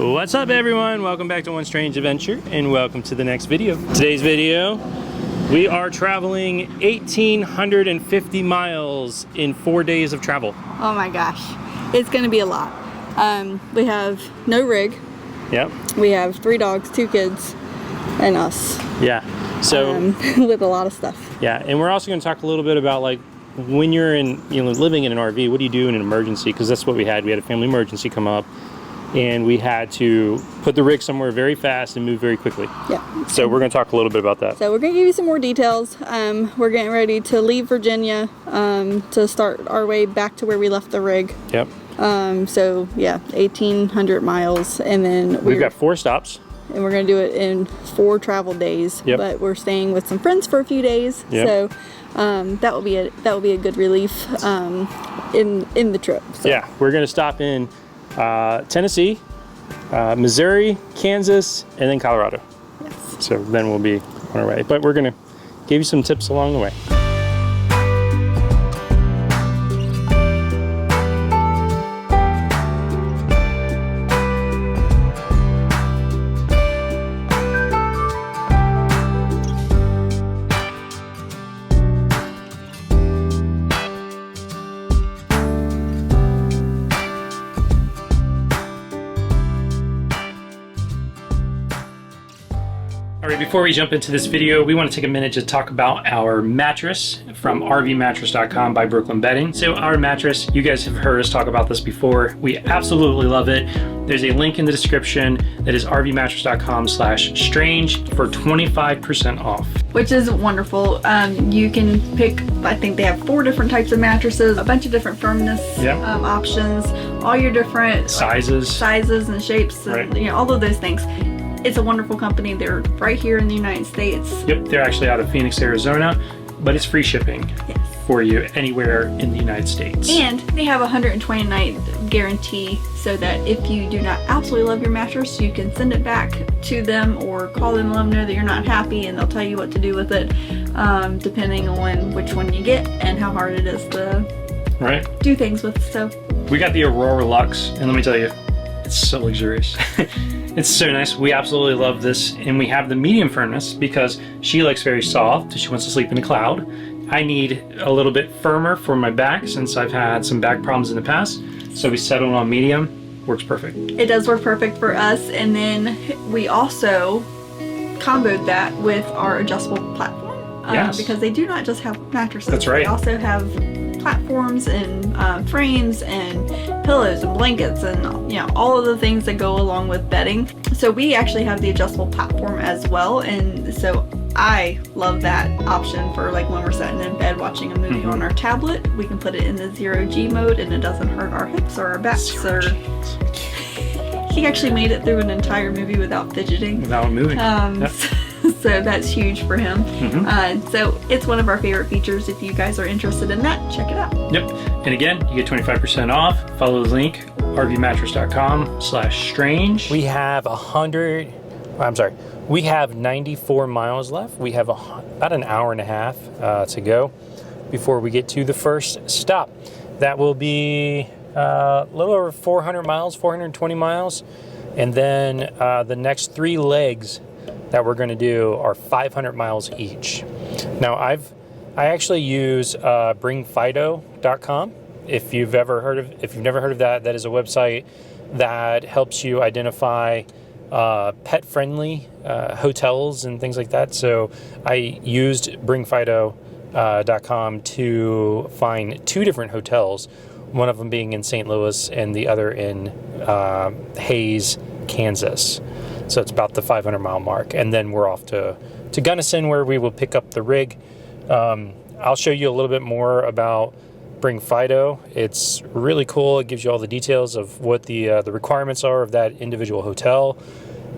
What's up everyone? Welcome back to One Strange Adventure and welcome to the next video. Today's video, we are traveling 1,850 miles in 4 days of travel. Oh my gosh, it's gonna be a lot. We have no rig. Yep. We have 3 dogs, 2 kids, and us. Yeah. So with a lot of stuff. Yeah, and we're also going to talk a little bit about like when you're in, living in an RV, what do you do in an emergency? Because that's what we had. We had a family emergency come up, and we had to put the rig somewhere very fast and move very quickly. Yeah. So we're going to talk a little bit about that. So we're going to give you some more details. We're getting ready to leave Virginia to start our way back to where we left the rig. Yep. So yeah, 1,800 miles, and then we've got 4 stops. And we're going to do it in 4 travel days. Yep. But we're staying with some friends for a few days. Yep. So that will be a good relief in the trip. So. Yeah, we're going to stop in Tennessee, Missouri, Kansas, and then Colorado. Yes. So then we'll be on our way. But we're going to give you some tips along the way. Before we jump into this video, we want to take a minute to talk about our mattress from rvmattress.com by Brooklyn Bedding. So our mattress, you guys have heard us talk about this before. We absolutely love it. There's a link in the description that is rvmattress.com/strange for 25% off. Which is wonderful. You can pick, I think they have 4 different types of mattresses, a bunch of different firmness options, all your different sizes and shapes, and, all of those things. It's a wonderful company. They're right here in the United States. Yep, they're actually out of Phoenix, Arizona, but it's free shipping for you anywhere in the United States. And they have a 120-night guarantee, so that if you do not absolutely love your mattress, you can send it back to them or call them and let them know that you're not happy, and they'll tell you what to do with it, depending on which one you get and how hard it is to do things with. So we got the Aurora Luxe, and let me tell you, it's so luxurious. It's so nice. We absolutely love this, and we have the medium firmness because she likes very soft. She wants to sleep in a cloud. I need a little bit firmer for my back since I've had some back problems in the past. So we settled on medium. Works perfect. It does work perfect for us, and then we also comboed that with our adjustable platform. Because they do not just have mattresses. That's right. They also have platforms and frames and pillows and blankets and all of the things that go along with bedding. So we actually have the adjustable platform as well, and so I love that option for like when we're sitting in bed watching a movie on our tablet. We can put it in the 0G mode and it doesn't hurt our hips or our backs. He actually made it through an entire movie without fidgeting. Without moving. So that's huge for him. So it's one of our favorite features. If you guys are interested in that, check it out. Yep. And again, you get 25% off. Follow the link, rvmattress.com/strange. We have 94 miles left. We have about an hour and a half to go before we get to the first stop. That will be a little over 400 miles, 420 miles. And then the next 3 legs that we're going to do are 500 miles each. Now I actually use bringfido.com. If you've never heard of that, that is a website that helps you identify pet-friendly hotels and things like that. So I used bringfido.com to find 2 different hotels, one of them being in St. Louis and the other in Hays, Kansas. So it's about the 500-mile mark. And then we're off to Gunnison, where we will pick up the rig. I'll show you a little bit more about Bring Fido. It's really cool. It gives you all the details of what the requirements are of that individual hotel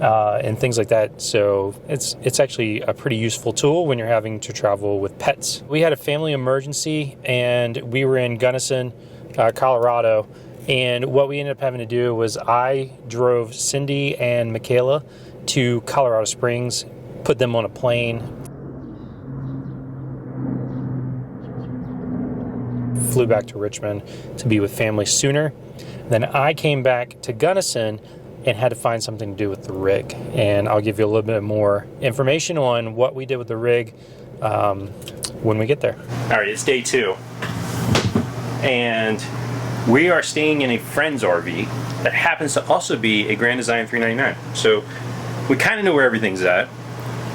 and things like that. So it's actually a pretty useful tool when you're having to travel with pets. We had a family emergency, and we were in Gunnison, Colorado. And what we ended up having to do was I drove Cindy and Michaela to Colorado Springs, put them on a plane, flew back to Richmond to be with family sooner. Then I came back to Gunnison, and had to find something to do with the rig. And I'll give you a little bit more information on what we did with the rig when we get there. All right, it's day 2. And we are staying in a friend's RV that happens to also be a Grand Design 399. So we kind of know where everything's at,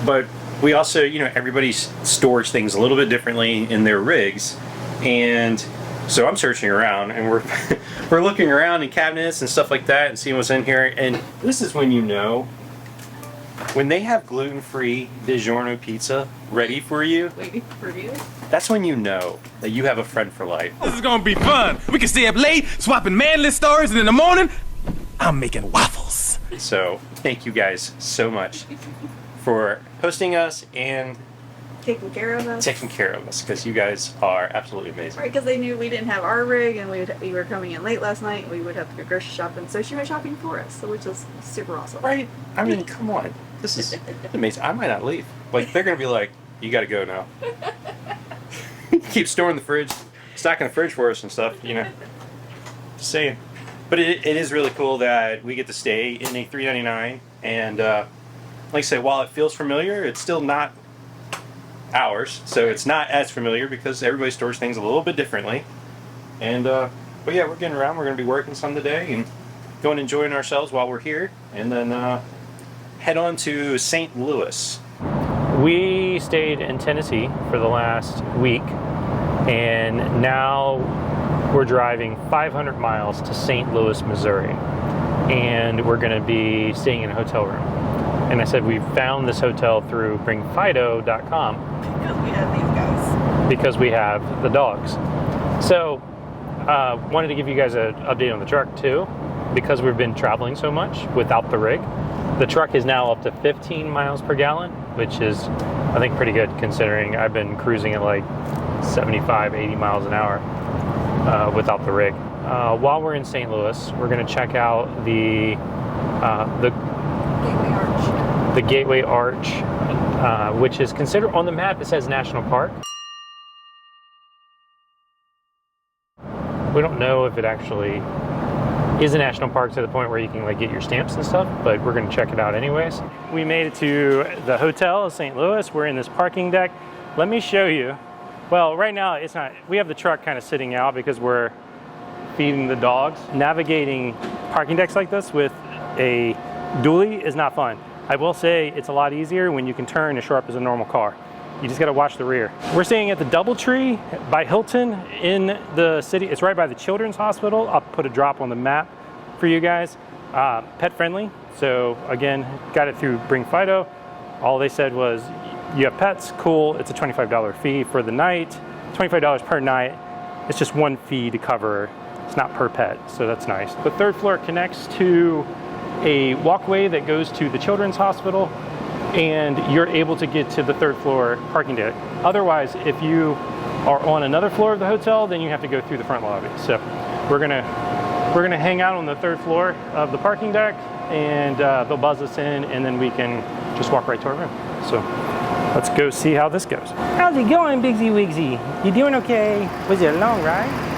but we also, you know, everybody stores things a little bit differently in their rigs. And so I'm searching around, and we're looking around in cabinets and stuff like that and seeing what's in here. And this is when you know, when they have gluten-free DiGiorno pizza ready for you, Waiting for you. that's when you know that you have a friend for life. This is gonna be fun. We can stay up late, swapping manly stories, and in the morning, I'm making waffles. So thank you guys so much for hosting us and Taking care of us. because you guys are absolutely amazing. Right, because they knew we didn't have our rig and we were coming in late last night. We would have to go grocery shopping, so she went shopping for us, so which is super awesome. Right? I mean, come on. This is amazing. I might not leave. Like, they're going to be like, you got to go now. Keep storing the fridge, stocking the fridge for us and stuff, you know. Just saying. But it is really cool that we get to stay in a $399. And like I said, while it feels familiar, it's still not ours. So it's not as familiar because everybody stores things a little bit differently. And, but yeah, we're getting around. We're going to be working some today and going enjoying ourselves while we're here. And then head on to St. Louis. We stayed in Tennessee for the last week, and now we're driving 500 miles to St. Louis, Missouri, and we're going to be staying in a hotel room. And I said we found this hotel through bringfido.com Because we have these guys. because we have the dogs. So wanted to give you guys an update on the truck too, because we've been traveling so much without the rig. The truck is now up to 15 miles per gallon, which is, I think, pretty good considering I've been cruising at like 75, 80 miles an hour without the rig. While we're in St. Louis, we're going to check out the Gateway Arch, which is considered, on the map it says National Park. We don't know if it actually is a national park to the point where you can like get your stamps and stuff, but we're going to check it out anyways. We made it to the hotel of St. Louis. We're in this parking deck. Let me show you. Well, right now it's not, we have the truck kind of sitting out because we're feeding the dogs. Navigating parking decks like this with a dually is not fun. I will say it's a lot easier when you can turn as sharp as a normal car. You just got to watch the rear. We're staying at the DoubleTree by Hilton in the city. It's right by the Children's Hospital. I'll put a drop on the map for you guys. Pet friendly. So again, got it through Bring Fido. All they said was, you have pets, cool. It's a $25 fee for the night. $25 per night. It's just one fee to cover. It's not per pet, so that's nice. The third floor connects to a walkway that goes to the Children's Hospital, and you're able to get to the third floor parking deck. Otherwise, if you are on another floor of the hotel, then you have to go through the front lobby. So we're gonna hang out on the third floor of the parking deck, and they'll buzz us in, and then we can just walk right to our room. So let's go see how this goes. How's it going, Bigsy Wigsy? You doing okay? Was it a long ride?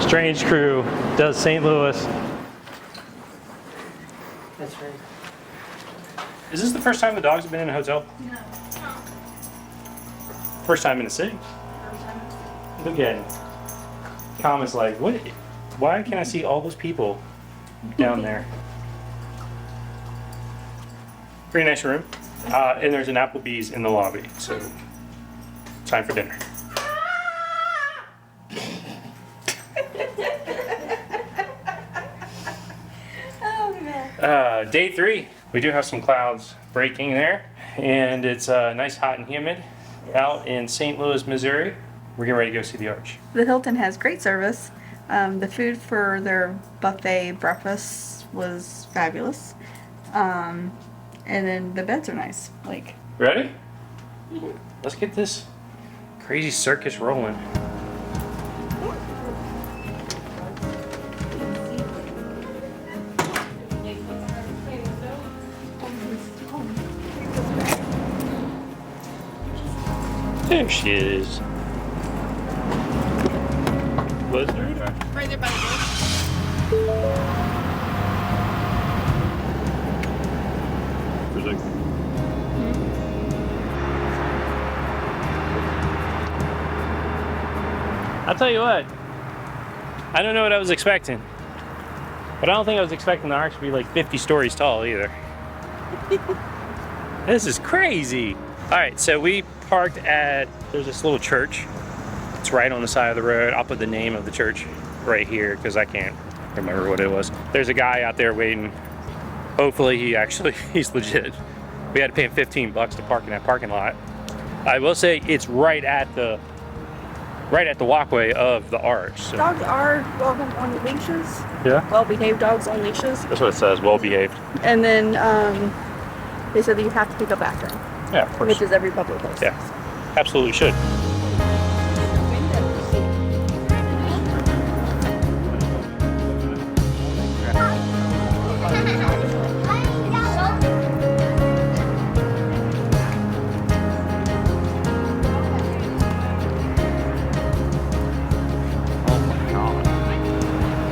Strange Crew does St. Louis. That's right. Is this the first time the dogs have been in a hotel? No. First time in a city? Look at him. Tom is like, what? Why can't I see all those people down there? Pretty nice room. And there's an Applebee's in the lobby, so time for dinner. Day 3, we do have some clouds breaking there, and it's nice, hot, and humid out in St. Louis, Missouri. We're getting ready to go see the Arch. The Hilton has great service. The food for their buffet breakfast was fabulous. And then the beds are nice. Like, Ready? Let's get this crazy circus rolling. There she is. Blizzard? Right there by the door. I'll tell you what, I don't know what I was expecting, but I don't think I was expecting the arch to be like 50 stories tall either. This is crazy. All right, so we parked at, there's this little church. It's right on the side of the road. I'll put the name of the church right here because I can't remember what it was. There's a guy out there waiting. Hopefully he's legit. We had to pay him 15 bucks to park in that parking lot. I will say it's right at the walkway of the arch. So. Dogs are welcome on leashes. Yeah? Well-behaved dogs on leashes. That's what it says, well-behaved. And then they said that you have to pick up after them. Yeah, of course. Which is every public place. Yeah, absolutely should.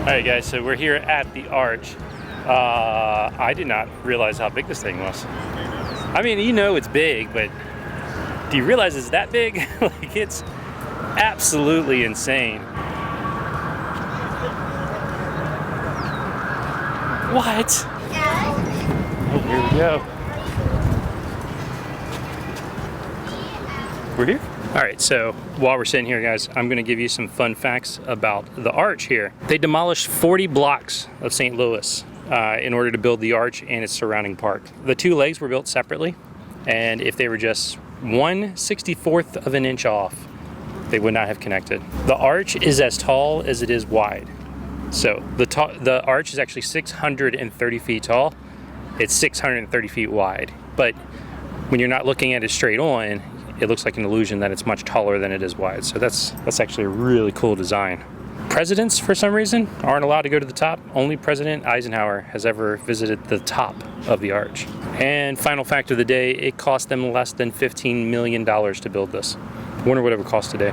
Alright guys, so we're here at the arch. I did not realize how big this thing was. I mean, you know it's big, but do you realize it's that big? Like, it's absolutely insane. What? Oh, here we go. We're here? All right, so while we're sitting here, guys, I'm gonna give you some fun facts about the arch here. They demolished 40 blocks of St. Louis in order to build the arch and its surrounding park. The two legs were built separately, and if they were just 1/64th of an inch off, they would not have connected. The arch is as tall as it is wide. So the arch is actually 630 feet tall. It's 630 feet wide. But when you're not looking at it straight on, it looks like an illusion that it's much taller than it is wide. So that's actually a really cool design. Presidents, for some reason, aren't allowed to go to the top. Only President Eisenhower has ever visited the top of the arch. And final fact of the day, it cost them less than $15 million to build this. I wonder what it would cost today.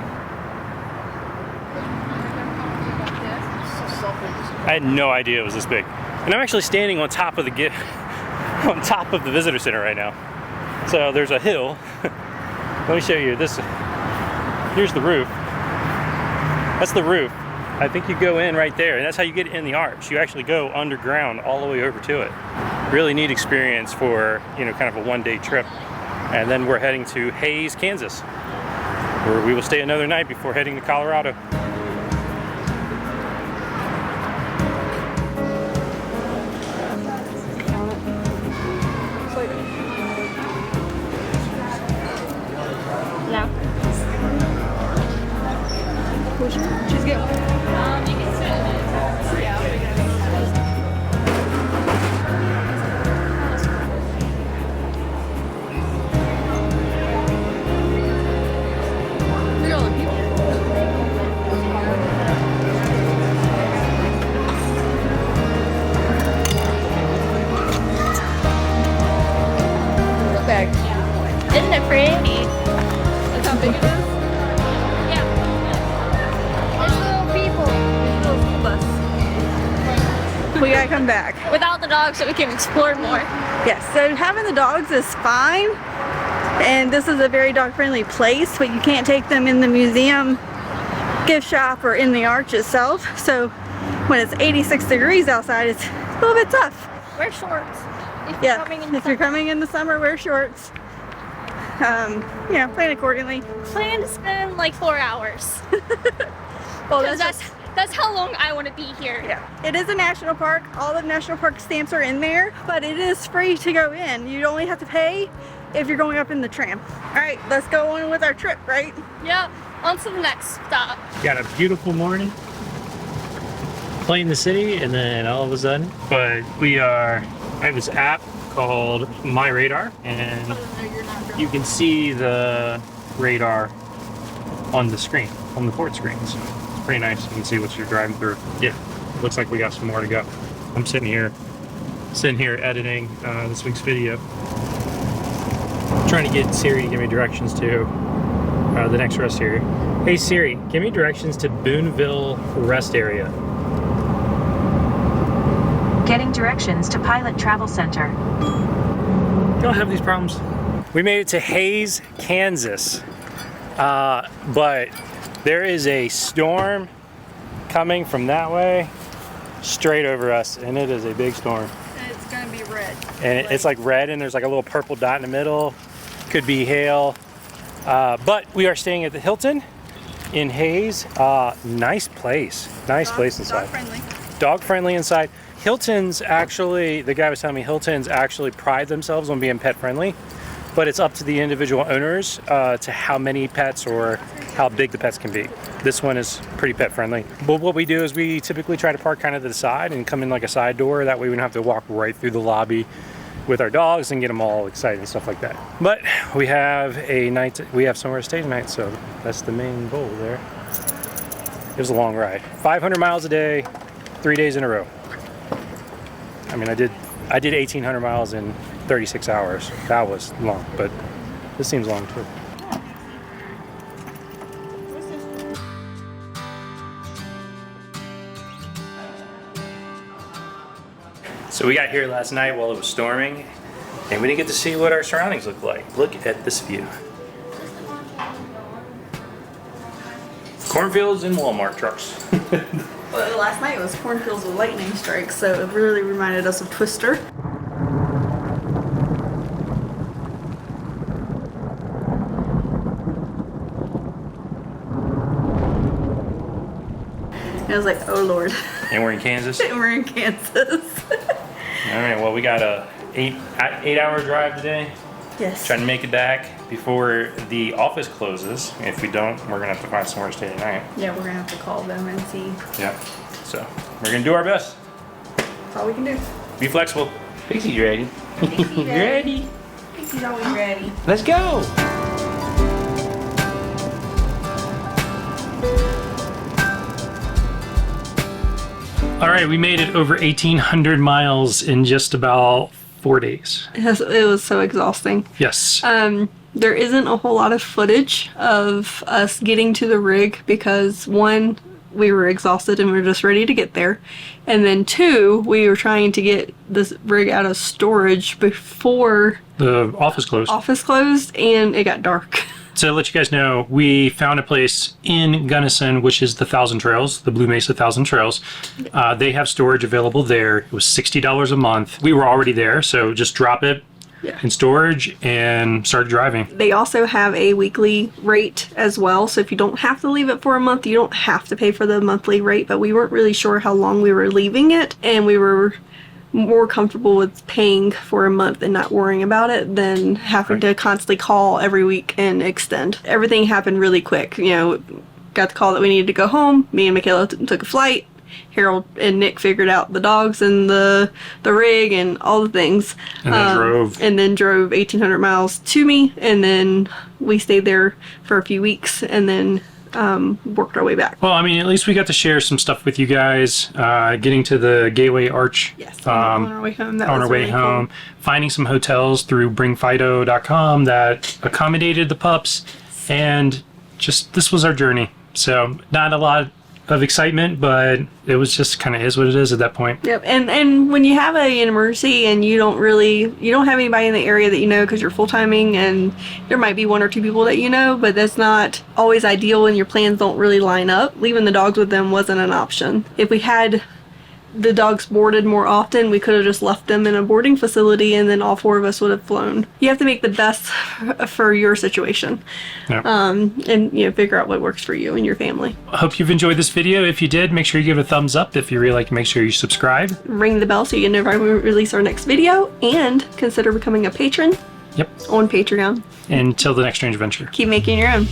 I had no idea it was this big. And I'm actually standing on top of the visitor center right now. So there's a hill. Let me show you this. Here's the roof. That's the roof. I think you go in right there, and that's how you get in the arch. You actually go underground all the way over to it. Really neat experience for, you know, kind of a one-day trip. And then we're heading to Hays, Kansas, where we will stay another night before heading to Colorado. She's getting one. You can sit in it. Yeah, Look back. Isn't it pretty? That's how big it is? We gotta come back. Without the dogs so we can explore more. Yes, so having the dogs is fine. And this is a very dog-friendly place, but you can't take them in the museum, gift shop, or in the arch itself. So when it's 86 degrees outside, it's a little bit tough. Wear shorts. If you're coming in the summer, wear shorts. You know, plan accordingly. Plan to spend like 4 hours. Well, that's how long I want to be here. Yeah, it is a national park. All the national park stamps are in there, but it is free to go in. You only have to pay if you're going up in the tram. All right, let's go on with our trip, right? Yep, on to the next stop. Got a beautiful morning, playing the city, and then all of a sudden, I have this app called My Radar, and you can see the radar on the screen, on the port screens. Pretty nice. You can see what you're driving through. Yeah, looks like we got some more to go. I'm sitting here editing this week's video. I'm trying to get Siri to give me directions to the next rest area. Hey Siri, give me directions to Boonville Rest Area. Getting directions to Pilot Travel Center. You don't have these problems. We made it to Hays, Kansas, but there is a storm coming from that way straight over us, and it is a big storm. And it's gonna be red. And it's like red, and there's like a little purple dot in the middle. Could be hail. But we are staying at the Hilton in Hays. Nice place. Nice place inside. Dog friendly. Dog friendly inside. Hilton's actually, the guy was telling me, Hilton's actually pride themselves on being pet friendly, but it's up to the individual owners to how many pets or how big the pets can be. This one is pretty pet friendly. But what we do is we typically try to park kind of to the side and come in like a side door. That way we don't have to walk right through the lobby with our dogs and get them all excited and stuff like that. But we have a night, we have somewhere to stay tonight, so that's the main goal there. It was a long ride. 500 miles a day, 3 days in a row. I mean, I did 1,800 miles in 36 hours. That was long, but this seems long too. So we got here last night while it was storming, and we didn't get to see what our surroundings look like. Look at this view. Cornfields and Walmart trucks. Well, last night was cornfields with lightning strikes, so it really reminded us of Twister. And I was like, oh Lord. And we're in Kansas. And we're in Kansas. All right, well, we got a 8-hour drive today. Yes. Trying to make it back before the office closes. If we don't, we're gonna have to find somewhere to stay tonight. Yeah, we're gonna have to call them and see. Yeah. So we're gonna do our best. That's all we can do. Be flexible. Pixie, you ready? Pixie ready? Pixie's always ready. Let's go. All right, we made it over 1,800 miles in just about 4 days. It was so exhausting. Yes. There isn't a whole lot of footage of us getting to the rig because one, we were exhausted and we were just ready to get there. And then two, we were trying to get this rig out of storage before the office closed. And it got dark. So to let you guys know, we found a place in Gunnison, which is the Thousand Trails, the Blue Mesa Thousand Trails. They have storage available there. It was $60 a month. We were already there, so just drop it in storage and start driving. They also have a weekly rate as well, so if you don't have to leave it for a month, you don't have to pay for the monthly rate, but we weren't really sure how long we were leaving it, and we were more comfortable with paying for a month and not worrying about it than having to constantly call every week and extend. Everything happened really quick. You know, got the call that we needed to go home. Me and Michaela took a flight. Harold and Nick figured out the dogs and the rig and all the things. And then drove 1,800 miles to me, and then we stayed there for a few weeks and then worked our way back. Well, I mean, at least we got to share some stuff with you guys. Getting to the Gateway Arch. Yes, on our way home. On our way home. Cool. Finding some hotels through bringfido.com that accommodated the pups. And just, this was our journey. So not a lot of excitement, but it was just kind of is what it is at that point. Yep. And when you have an emergency and you don't have anybody in the area that you know because you're full-timing, and there might be one or two people that you know, but that's not always ideal and your plans don't really line up. Leaving the dogs with them wasn't an option. If we had the dogs boarded more often, we could have just left them in a boarding facility and then all four of us would have flown. You have to make the best for your situation. Yep. And figure out what works for you and your family. I hope you've enjoyed this video. If you did, make sure you give it a thumbs up. If you really like, make sure you subscribe. Ring the bell so you know when we release our next video, and consider becoming a patron. Yep. On Patreon. Until the next strange adventure. Keep making your own.